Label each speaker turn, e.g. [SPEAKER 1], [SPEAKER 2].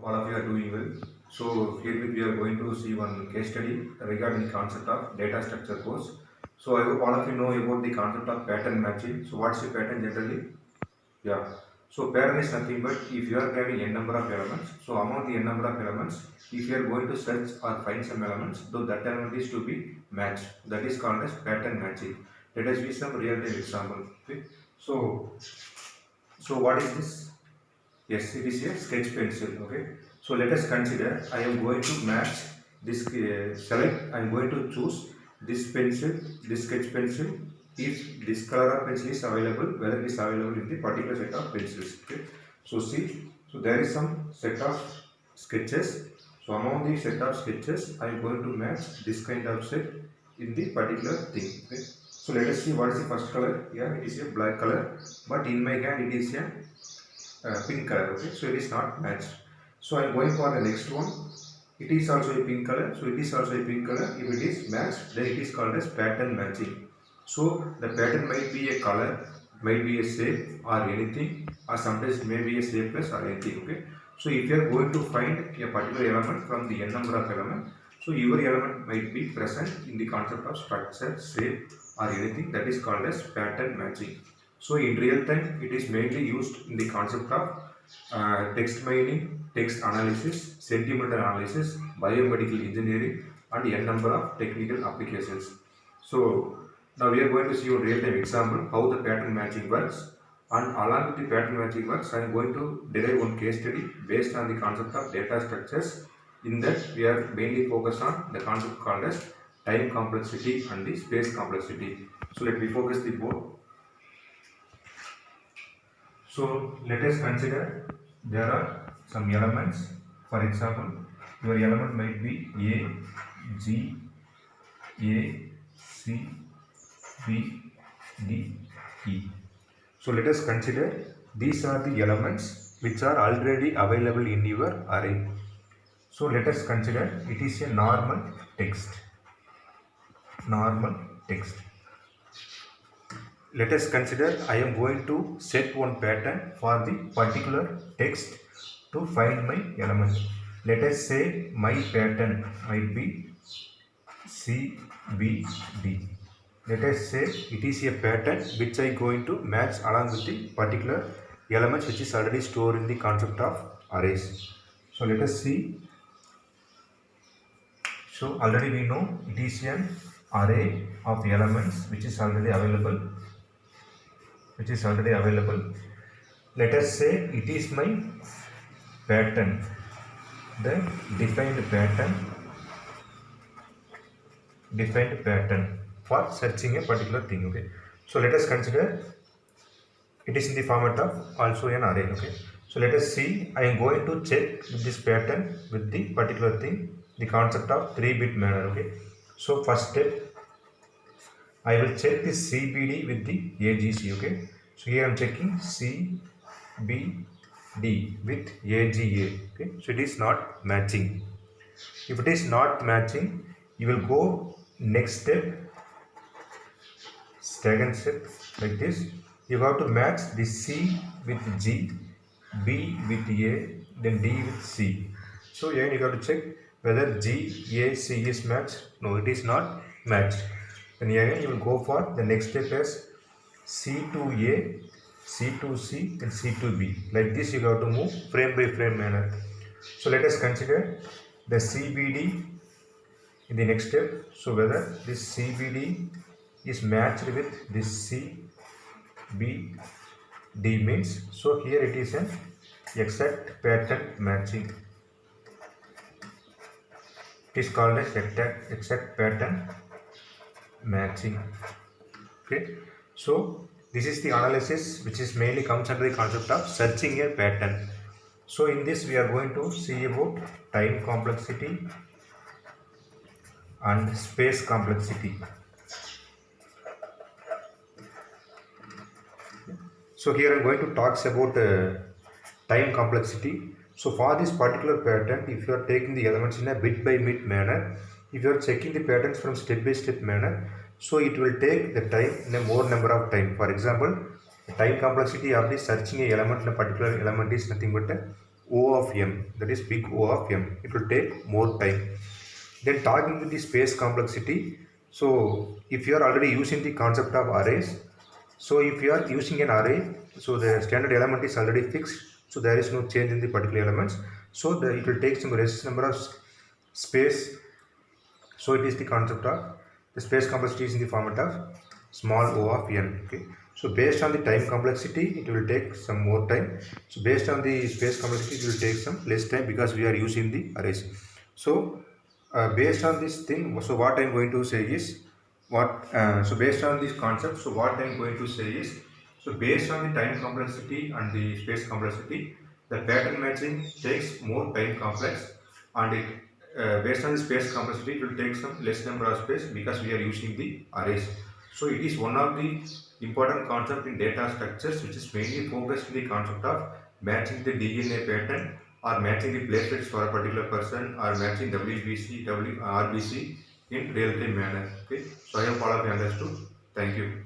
[SPEAKER 1] all of you are doing well. So here we are going to see one case study regarding the concept of data structure course. So I hope all of you know about the concept of pattern matching. So what's a pattern generally? Yeah. So pattern is nothing but if you are having n number of elements, so among the n number of elements, if you are going to search or find some elements, though that element is to be matched. That is called as pattern matching. Let us use some real time example. Okay. So what is this? Yes, it is a sketch pencil. Okay. So let us consider I am going to match this select. I am going to choose this pencil, this sketch pencil. If this color of pencil is available, whether it is available in the particular set of pencils. Okay. So see, so there is some set of sketches. So among the set of sketches, I am going to match this kind of set in the particular thing. Okay. So let us see what is the first color. Here it is a black color, but in my hand it is a pink color. Okay, so it is not matched. So I am going for the next one. It is also a pink color, so it is also a pink color. If it is matched, then it is called as pattern matching. So the pattern might be a color, might be a shape or anything, or sometimes it may be a shapeless or anything. Okay, so if you are going to find a particular element from the n number of elements, so your element might be present in the concept of structure, shape or anything, that is called as pattern matching. So in real time, it is mainly used in the concept of text mining, text analysis, sentimental analysis, biomedical engineering, and a number of technical applications. So now we are going to see a real time example how the pattern matching works. And along with the pattern matching works, I am going to derive one case study based on the concept of data structures. In that, we are mainly focused on the concept called as time complexity and the space complexity. So let me focus the board. So let us consider there are some elements. For example, your element might be A, G, A, C, B, D, E. So let us consider these are the elements which are already available in your array. So let us consider it is a normal text. Normal text. Let us consider I am going to set one pattern for the particular text to find my element. Let us say my pattern might be C, B, D. Let us say it is a pattern which I am going to match along with the particular elements which is already stored in the concept of arrays. So let us see. So already we know it is an array of elements which is already available. Let us say it is my pattern, the defined pattern for searching a particular thing. Okay, so let us consider it is in the format of also an array. Okay, so let us see I am going to check with this pattern with the particular thing, the concept of 3-bit manner. Okay, so first step I will check this CBD with the AGC. Okay, so here I am checking CBD with AGA. Okay, so it is not matching. If it is not matching, you will go next step, second step like this. You have to match the C with G, B with A, then D with C. So again you have to check whether G, A, C is matched. No, it is not matched. Then again you will go for the next step as C to A, C to C, and C to B. Like this you have to move frame by frame manner. So let us consider the CBD in the next step. So whether this CBD is matched with this CBD means, so here it is an exact pattern matching. It is called as exact pattern matching. Okay, so this is the analysis which is mainly comes under the concept of searching a pattern. So in this we are going to see about time complexity and space complexity. So here I am going to talk about time complexity. So for this particular pattern, if you are taking the elements in a bit by bit manner, if you are checking the patterns from step by step manner, so it will take the time in a more number of time. For example, the time complexity of the searching a element in a particular element is nothing but O of m, that is big O of m. It will take more time. Then talking with the space complexity. So if you are already using the concept of arrays, so if you are using an array, so the standard element is already fixed, so there is no change in the particular elements. So it will take some resistance number of space. So it is the concept of the space complexity is in the format of small o of n. Okay. So based on the time complexity, it will take some more time. So based on the space complexity, it will take some less time because we are using the arrays. So based on this thing, so what I am going to say is so based on this concept, so what I am going to say is, so based on the time complexity and the space complexity, the pattern matching takes more time complex, and it based on the space complexity, it will take some less number of space because we are using the arrays. So it is one of the important concept in data structures which is mainly focused in the concept of matching the DNA pattern or matching the platelets for a particular person or matching WBC, RBC in real time manner. Okay. So I hope all of you understood. Thank you.